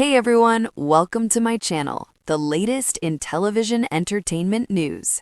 Hey everyone, welcome to my channel, the latest in television entertainment news.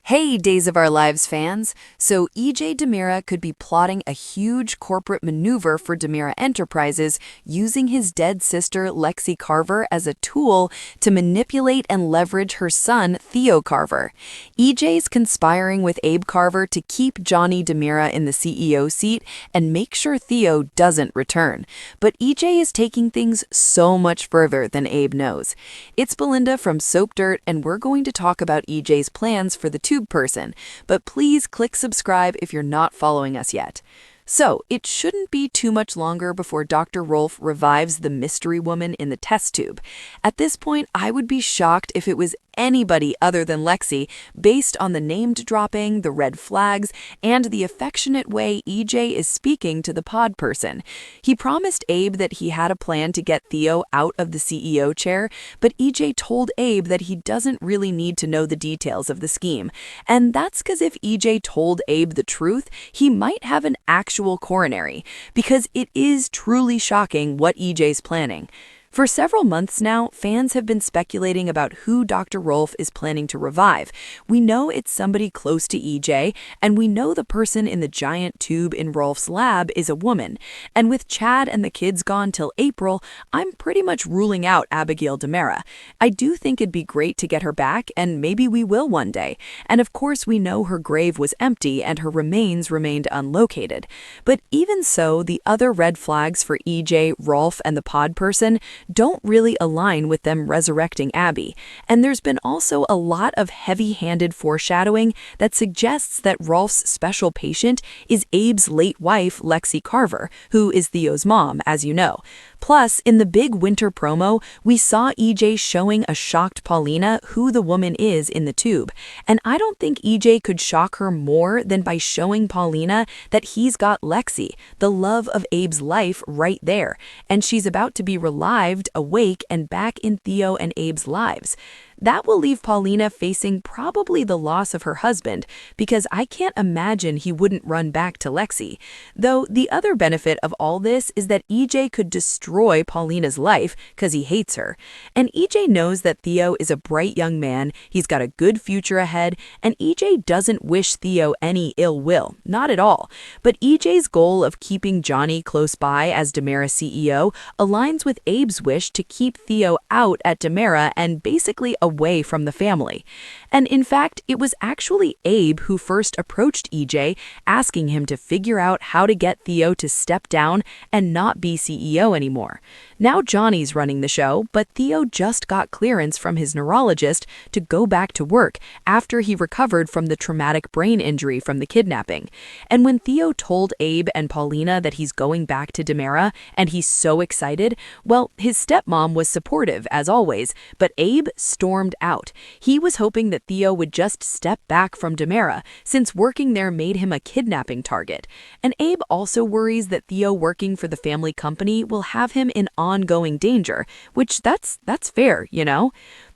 Hey Days of Our Lives fans! So EJ Demira could be plotting a huge corporate maneuver for Demira Enterprises using his dead sister Lexie Carver as a tool to manipulate and leverage her son Theo Carver. EJ's conspiring with Abe Carver to keep Johnny Demira in the CEO seat and make sure Theo doesn't return. But EJ is taking things so much further than Abe knows. It's Belinda from Soap Dirt, and we're going to talk about EJ's plans for the tube person, but please click subscribe if you're not following us yet. So, it shouldn't be too much longer before Dr. Rolf revives the mystery woman in the test tube. At this point, I would be shocked if it was anybody other than Lexie, based on the named dropping, the red flags, and the affectionate way EJ is speaking to the pod person. He promised Abe that he had a plan to get Theo out of the CEO chair, but EJ told Abe that he doesn't really need to know the details of the scheme. And that's because if EJ told Abe the truth, he might have an actual coronary, because it is truly shocking what EJ's planning. For several months now, fans have been speculating about who Dr. Rolf is planning to revive. We know it's somebody close to EJ, and we know the person in the giant tube in Rolf's lab is a woman. And with Chad and the kids gone till April, I'm pretty much ruling out Abigail Demira. I do think it'd be great to get her back, and maybe we will one day. And of course, we know her grave was empty and her remains remained unlocated. But even so, the other red flags for EJ, Rolf, and the pod person don't really align with them resurrecting Abby. And there's been also a lot of heavy-handed foreshadowing that suggests that Rolf's special patient is Abe's late wife, Lexie Carver, who is Theo's mom, as you know. Plus, in the big winter promo, we saw EJ showing a shocked Paulina who the woman is in the tube. And I don't think EJ could shock her more than by showing Paulina that he's got Lexie, the love of Abe's life, right there. And she's about to be relived, awake, and back in Theo and Abe's lives. That will leave Paulina facing probably the loss of her husband, because I can't imagine he wouldn't run back to Lexie. Though the other benefit of all this is that EJ could destroy Paulina's life because he hates her. And EJ knows that Theo is a bright young man, he's got a good future ahead, and EJ doesn't wish Theo any ill will, not at all. But EJ's goal of keeping Johnny close by as Demira CEO aligns with Abe's wish to keep Theo out at Demira and basically away from the family. And in fact, it was actually Abe who first approached EJ, asking him to figure out how to get Theo to step down and not be CEO anymore. Now Johnny's running the show, but Theo just got clearance from his neurologist to go back to work after he recovered from the traumatic brain injury from the kidnapping. And when Theo told Abe and Paulina that he's going back to Demira and he's so excited, well, his stepmom was supportive as always, but Abe stormed out. He was hoping that Theo would just step back from Demira, since working there made him a kidnapping target. And Abe also worries that Theo working for the family company will have him in ongoing danger, which that's fair, you know?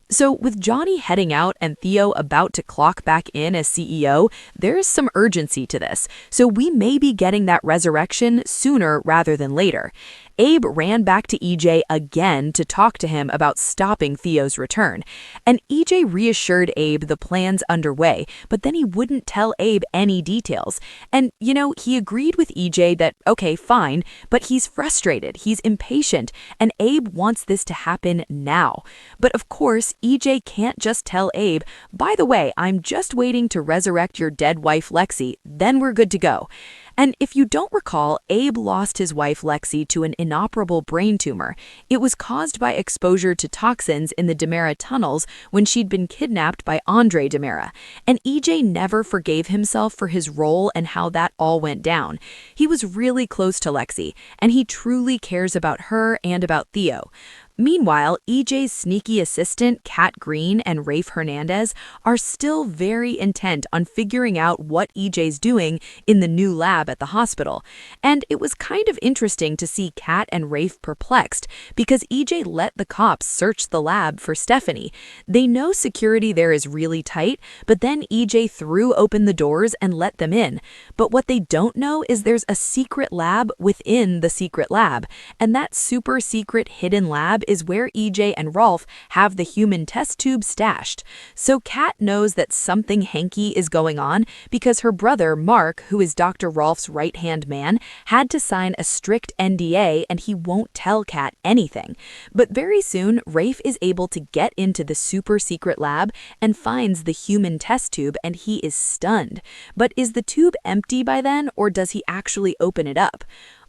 So with Johnny heading out and Theo about to clock back in as CEO, there's some urgency to this, so we may be getting that resurrection sooner rather than later. Abe ran back to EJ again to talk to him about stopping Theo's return. And EJ reassured Abe the plan's underway, but then he wouldn't tell Abe any details. And, you know, he agreed with EJ that, okay, fine, but he's frustrated, he's impatient, and Abe wants this to happen now. But of course, EJ can't just tell Abe, by the way, I'm just waiting to resurrect your dead wife Lexie, then we're good to go. And if you don't recall, Abe lost his wife Lexie to an inoperable brain tumor. It was caused by exposure to toxins in the Demira tunnels when she'd been kidnapped by Andre Demira. And EJ never forgave himself for his role and how that all went down. He was really close to Lexie, and he truly cares about her and about Theo. Meanwhile, EJ's sneaky assistant, Kat Green, and Rafe Hernandez are still very intent on figuring out what EJ's doing in the new lab at the hospital. And it was kind of interesting to see Kat and Rafe perplexed, because EJ let the cops search the lab for Stephanie. They know security there is really tight, but then EJ threw open the doors and let them in. But what they don't know is there's a secret lab within the secret lab, and that super secret hidden lab is where EJ and Rolf have the human test tube stashed. So Kat knows that something hanky is going on because her brother, Mark, who is Dr. Rolf's right-hand man, had to sign a strict NDA and he won't tell Kat anything. But very soon, Rafe is able to get into the super-secret lab and finds the human test tube, and he is stunned. But is the tube empty by then, or does he actually open it up?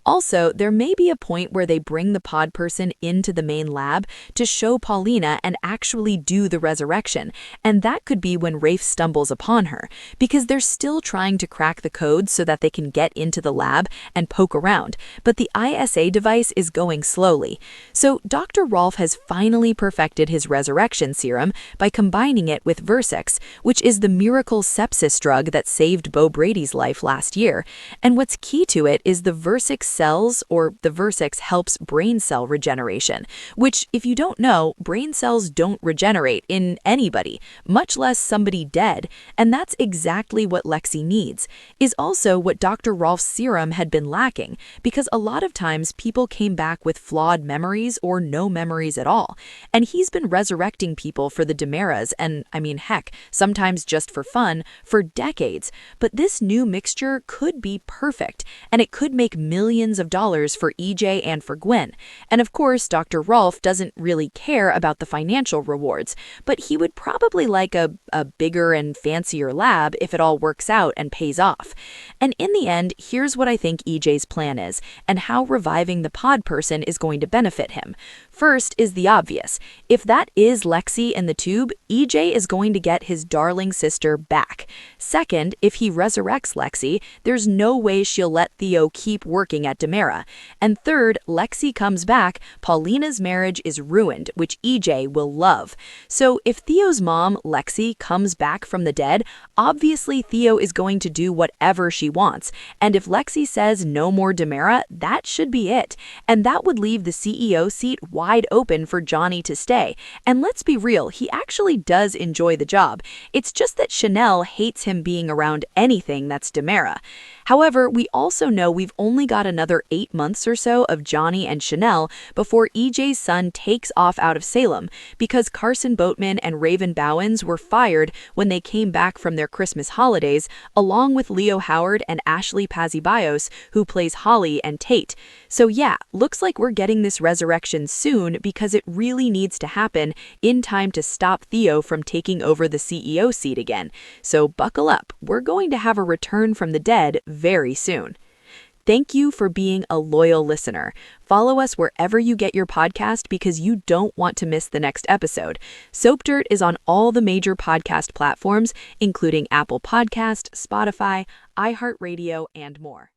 Also, there may be a point where they bring the pod person into the main lab to show Paulina and actually do the resurrection, and that could be when Rafe stumbles upon her, because they're still trying to crack the code so that they can get into the lab and poke around, but the ISA device is going slowly. So Dr. Rolf has finally perfected his resurrection serum by combining it with Versex, which is the miracle sepsis drug that saved Bo Brady's life last year, and what's key to it is the Versex cells, or the Versex helps brain cell regeneration, which, if you don't know, brain cells don't regenerate in anybody, much less somebody dead, and that's exactly what Lexie needs, is also what Dr. Rolf's serum had been lacking, because a lot of times people came back with flawed memories or no memories at all, and he's been resurrecting people for the Demeras, and I mean, heck, sometimes just for fun, for decades, but this new mixture could be perfect, and it could make millions of dollars for EJ and for Gwen. And of course, Dr. Rolf doesn't really care about the financial rewards, but he would probably like a bigger and fancier lab if it all works out and pays off. And in the end, here's what I think EJ's plan is, and how reviving the pod person is going to benefit him. First is the obvious. If that is Lexie in the tube, EJ is going to get his darling sister back. Second, if he resurrects Lexie, there's no way she'll let Theo keep working at Demera. And third, Lexie comes back, Paulina's marriage is ruined, which EJ will love. So if Theo's mom, Lexie, comes back from the dead, obviously Theo is going to do whatever she wants. And if Lexie says no more Demera, that should be it. And that would leave the CEO seat wide open for Johnny to stay. And let's be real, he actually does enjoy the job. It's just that Chanel hates him being around anything that's Demera. However, we also know we've only got another 8 months or so of Johnny and Chanel before EJ's son takes off out of Salem, because Carson Boatman and Raven Bowens were fired when they came back from their Christmas holidays, along with Leo Howard and Ashley Pazibios, who plays Holly and Tate. So yeah, looks like we're getting this resurrection soon because it really needs to happen in time to stop Theo from taking over the CEO seat again. So buckle up, we're going to have a return from the dead very soon. Thank you for being a loyal listener. Follow us wherever you get your podcast because you don't want to miss the next episode. Soap Dirt is on all the major podcast platforms, including Apple Podcast, Spotify, iHeartRadio, and more.